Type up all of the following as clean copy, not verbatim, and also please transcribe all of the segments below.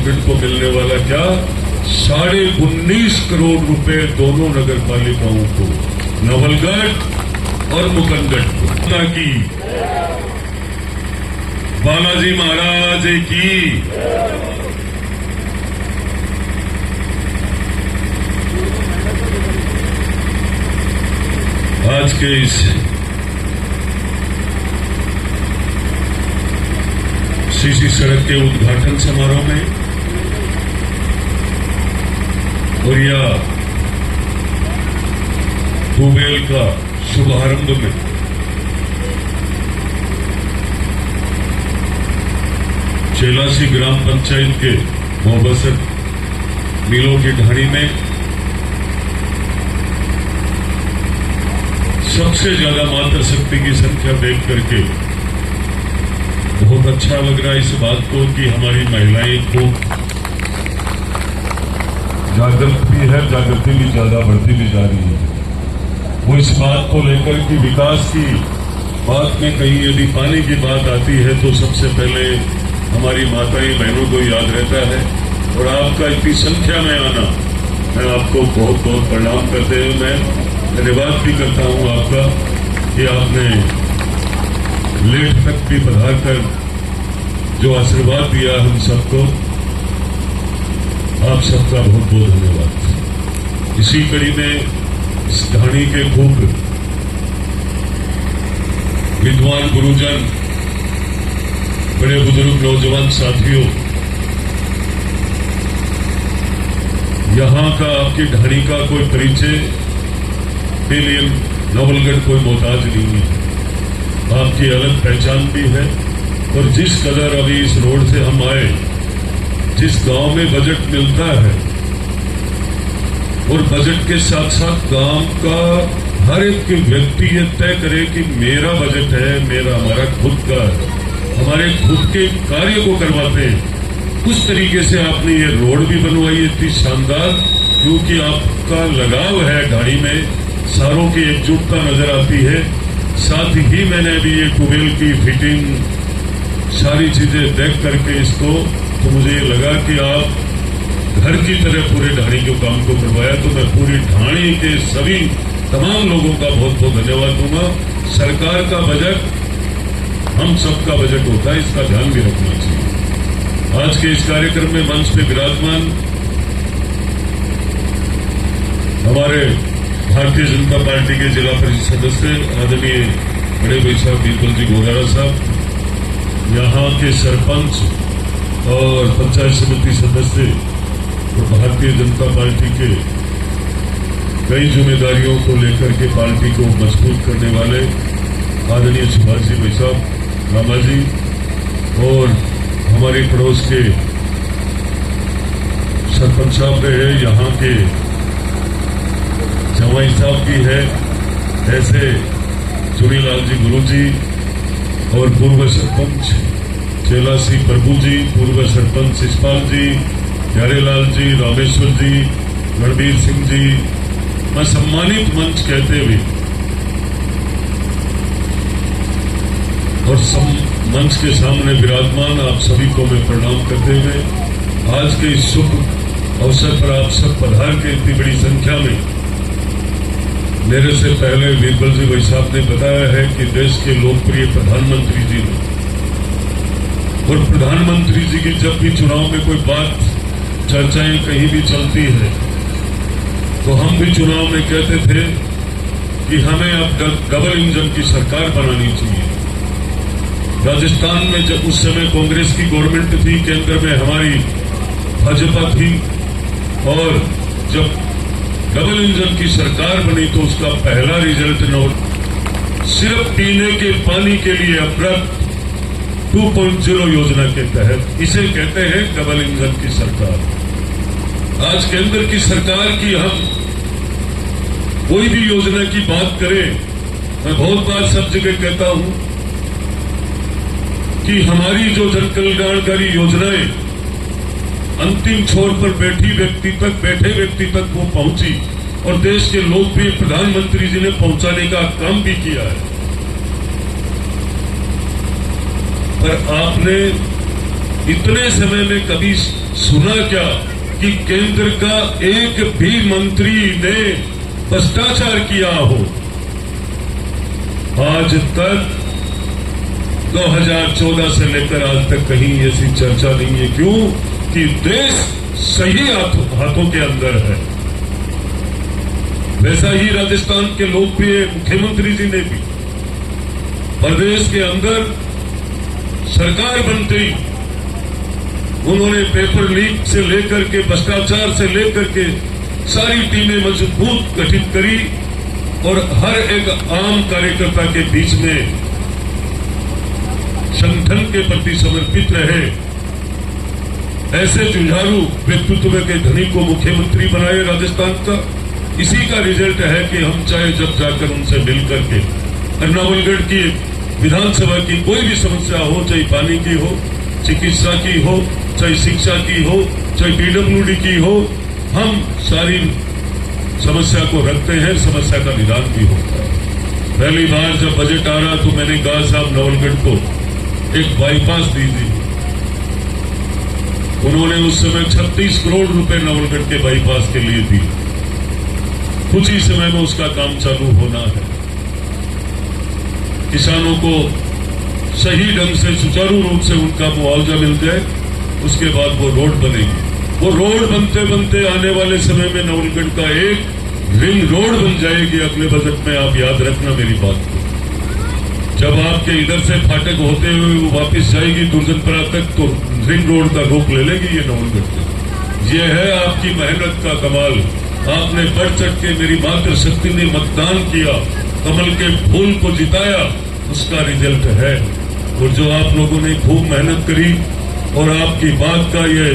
नवलगढ़ को मिलने वाला क्या 19.5 करोड़ रुपए दोनों नगर पालिकाओं को, नवलगढ़ और मुकंदर को की। बालाजी महाराज की। आज के इस सीसी सड़क के उद्घाटन समारोह में और या ट्यूबवेल का शुभारंभ में चेलासी ग्राम पंचायत के मोहब्बत मिलों की ढाणी में सबसे ज्यादा मातृशक्ति की संख्या देख करके बहुत अच्छा लग रहा है इस बात को कि हमारी महिलाएं खूब जागृत भी है, जागृति भी ज्यादा बढ़ती भी जा रही है। वो इस बात को लेकर कि विकास की बात में कहीं यदि पानी की बात आती है तो सबसे पहले हमारी माताएं बहनों को याद रहता है। और आपका इतनी संख्या में आना, मैं आपको बहुत बहुत प्रणाम करते हुए मैं धन्यवाद भी करता हूं आपका कि आपने लेट तक भी पधार कर जो आशीर्वाद दिया हम सबको, आप सबका बहुत बहुत धन्यवाद। इसी कड़ी में इस ढाणी के खूब विद्वान गुरुजन, बड़े बुजुर्ग नौजवान साथियों, यहां का आपकी ढाणी का कोई परिचय के लिए नवलगढ़ कोई मोहताज नहीं है। आपकी अलग पहचान भी है। और जिस कदर अभी इस रोड से हम आए, जिस गांव में बजट मिलता है और बजट के साथ साथ गांव का हर एक व्यक्ति ये तय करे कि मेरा बजट है, मेरा हमारा खुद का, हमारे खुद के कार्य को करवाते हैं। उस तरीके से आपने ये रोड भी बनवाई इतनी शानदार, क्योंकि आपका लगाव है ढाणी में, सारों की एकजुटता नजर आती है। साथ ही मैंने अभी ये ट्यूबवेल की फिटिंग सारी चीजें देख करके इसको, तो मुझे ये लगा कि आप घर की तरह पूरे ढाणी के काम को करवाया। तो मैं पूरी ढाणी के सभी तमाम लोगों का बहुत बहुत धन्यवाद दूंगा। सरकार का बजट हम सबका बजट होता है, इसका ध्यान भी रखना चाहिए। आज के इस कार्यक्रम में मंच पे विराजमान हमारे भारतीय जनता पार्टी के जिला परिषद सदस्य आदरणीय बड़े भाई साहब बीरबल जी गोरारा साहब, यहाँ के सरपंच और पंचायत समिति सदस्य और भारतीय जनता पार्टी के कई जिम्मेदारियों को लेकर के पार्टी को मजबूत करने वाले आदरणीय सुभाष जी भाई साहब रामा जी, और हमारे पड़ोस के सरपंच साहब रहे, यहाँ के जवाई साहब भी है, ऐसे चुनीलाल जी गुरु जी और पूर्व सरपंच चेलासी प्रभु जी, पूर्व सरपंच इस्पाल जी, प्यारेलाल जी, रामेश्वर जी, रणबीर सिंह जी, मैं सम्मानित मंच कहते हुए और मंच के सामने विराजमान आप सभी को मैं प्रणाम करते हुए आज के इस शुभ अवसर पर आप सब पधार के इतनी बड़ी संख्या में, मेरे से पहले बीरबल जी भाई साहब ने बताया है कि देश के लोकप्रिय प्रधानमंत्री जी ने, और प्रधानमंत्री जी की जब भी चुनाव में कोई बात चर्चाएं कहीं भी चलती है तो हम भी चुनाव में कहते थे कि हमें अब डबल इंजन की सरकार बनानी चाहिए। राजस्थान में जब उस समय कांग्रेस की गवर्नमेंट थी, केंद्र में हमारी भाजपा थी, और जब डबल इंजन की सरकार बनी तो उसका पहला रिजल्ट नोट सिर्फ पीने के पानी के लिए अमृत 2.0 योजना के तहत, इसे कहते हैं डबल इंजन की सरकार। आज केंद्र की सरकार की हम कोई भी योजना की बात करें, मैं बहुत बार सब जगह कहता हूं कि हमारी जो जन कल्याणकारी योजनाएं अंतिम छोर पर बैठे व्यक्ति तक वो पहुंची, और देश के लोकप्रिय प्रधानमंत्री जी ने पहुंचाने का काम भी किया है। पर आपने इतने समय में कभी सुना क्या कि केंद्र का एक भी मंत्री ने भ्रष्टाचार किया हो? आज तक 2014 से लेकर आज तक कहीं ऐसी चर्चा नहीं है। क्यों? कि देश सही हाथों के अंदर है। वैसा ही राजस्थान के लोकप्रिय मुख्यमंत्री जी ने भी प्रदेश के अंदर सरकार बनते ही उन्होंने पेपर लीक से लेकर के भ्रष्टाचार से लेकर के सारी टीमें मजबूत गठित करी और हर एक आम कार्यकर्ता के बीच में संगठन के प्रति समर्पित रहे। ऐसे जुझारू व्यक्तित्व के धनी को मुख्यमंत्री बनाए राजस्थान का। इसी का रिजल्ट है कि हम चाहे जब जाकर उनसे मिलकर के नवलगढ़ की विधानसभा की कोई भी समस्या हो, चाहे पानी की हो, चिकित्सा की हो, चाहे शिक्षा की हो, चाहे पीडब्ल्यूडी की हो, हम सारी समस्या को रखते हैं। समस्या का निदान भी होता है। पहली बार जब बजट आ रहा तो मैंने कहा साहब नवलगढ़ को एक बाईपास दीजिए। उन्होंने उस समय 36 करोड़ रुपए नवलगढ़ के बाईपास के लिए दिए। कुछ ही समय में उसका काम चालू होना है। किसानों को सही ढंग से सुचारू रूप से उनका मुआवजा मिल जाए, उसके बाद वो रोड बनेगी। वो रोड बनते बनते आने वाले समय में नवलगढ़ का एक रिंग रोड बन जाएगी। अगले बजट में आप याद रखना मेरी बात को। जब आपके इधर से फाटक होते हुए वो वापस जाएगी दुर्जनपुरा तक, तो रिंग रोड का रोक ले लेगी ये नवलगढ़ से। ये है आपकी मेहनत का कमाल। आपने बढ़ चढ़ के मेरी मातृशक्ति ने मतदान किया, कमल के फूल को जिताया, उसका रिजल्ट है। और जो आप लोगों ने खूब मेहनत करी और आपकी बात का ये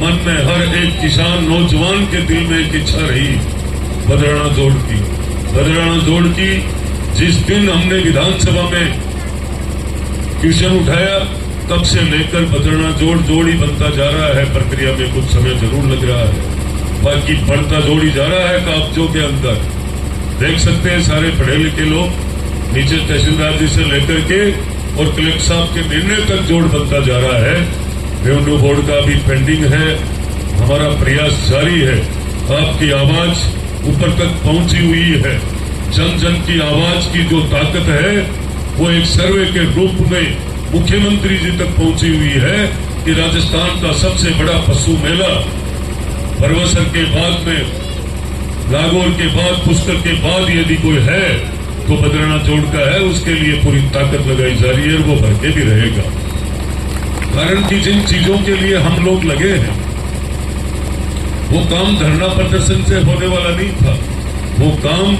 मन में हर एक किसान नौजवान के दिल में एक इच्छा रही बदराना जोड़ की। बदराना जोड़ की जिस दिन हमने विधानसभा में क्वेश्चन उठाया तब से लेकर बदराना जोड़ ही बनता जा रहा है। प्रक्रिया में कुछ समय जरूर लग रहा है, बाकी बढ़ता जोड़ ही जा रहा है। कागजों के अंदर देख सकते हैं सारे पढ़े लिखे लोग नीचे तहसीलदार जी से लेकर के और कलेक्टर साहब के निर्णय तक जोड़ बनता जा रहा है। रेवेन्यू बोर्ड का भी पेंडिंग है। हमारा प्रयास जारी है। आपकी आवाज ऊपर तक पहुंची हुई है। जन जन की आवाज की जो ताकत है वो एक सर्वे के रूप में मुख्यमंत्री जी तक पहुंची हुई है कि राजस्थान का सबसे बड़ा पशु मेला परवसर के बाद में, नागौर के बाद, पुष्कर के बाद यदि कोई है तो बदराना जोड़ का है। उसके लिए पूरी ताकत लगाई जा रही है और वो भर के भी रहेगा। कारण कि जिन चीजों के लिए हम लोग लगे हैं वो काम धरना प्रदर्शन से होने वाला नहीं था। वो काम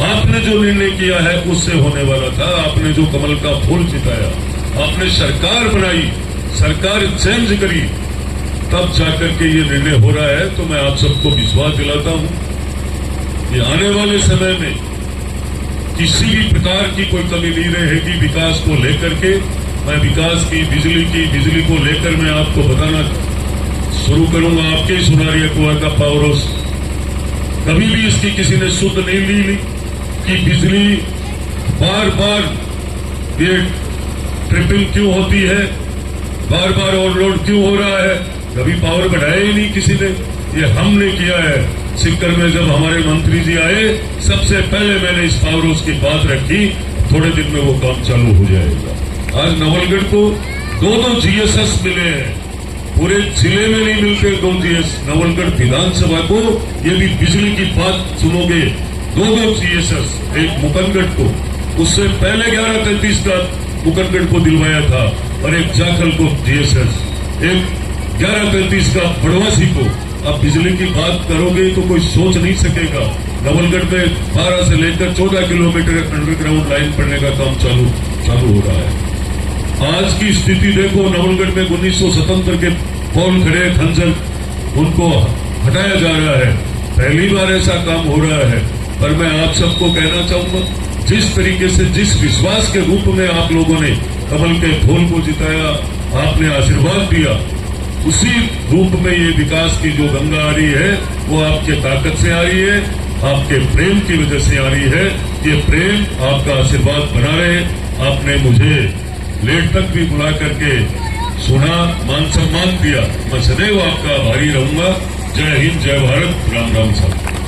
आपने जो निर्णय किया है उससे होने वाला था। आपने जो कमल का फूल जिताया, आपने सरकार बनाई, सरकार चेंज करी, तब जाकर के ये निर्णय हो रहा है। तो मैं आप सबको विश्वास दिलाता हूं कि आने वाले समय में किसी भी प्रकार की कोई कमी नहीं रहेगी विकास को लेकर के। मैं विकास की, बिजली को लेकर मैं आपको बताना शुरू करूंगा। आपके सुनारिया कुआ का पावर हाउस कभी भी इसकी किसी ने सुध नहीं ली कि बिजली बार बार ये ट्रिपिंग क्यों होती है, बार बार ओवरलोड क्यों हो रहा है। कभी पावर बढ़ाया ही नहीं किसी ने। ये हमने किया है। सिक्कर में जब हमारे मंत्री जी आए सबसे पहले मैंने इस पावर हाउस की बात रखी। थोड़े दिन में वो काम चालू हो जाएगा। आज नवलगढ़ को दो जीएसएस मिले हैं। पूरे जिले में नहीं मिलते 2 जीएस। नवलगढ़ विधानसभा को यदि बिजली की बात सुनोगे 2 जीएसएस, एक मुकनगढ़ को उससे पहले 1133 का मुकनगढ़ को दिलवाया था और एक जाखल को जीएसएस, एक 1133 का बड़वासी को। अब बिजली की बात करोगे तो कोई सोच नहीं सकेगा। नवलगढ़ में 12 से लेकर 14 किलोमीटर अंडरग्राउंड लाइन पड़ने का काम चालू हो रहा है। आज की स्थिति देखो, नवलगढ़ में 1977 के पोल खड़े खंजर उनको हटाया जा रहा है। पहली बार ऐसा काम हो रहा है। पर मैं आप सबको कहना चाहूंगा, जिस तरीके से, जिस विश्वास के रूप में आप लोगों ने कमल के फूल को जिताया, आपने आशीर्वाद दिया, उसी रूप में ये विकास की जो गंगा आ रही है वो आपके ताकत से आ रही है, आपके प्रेम की वजह से आ रही है। ये प्रेम, आपका आशीर्वाद बना रहे। आपने मुझे लेट तक भी बुला करके सुना, मान सम्मान दिया। मैं सदैव आपका आभारी रहूंगा। जय हिंद, जय भारत, राम राम साहब।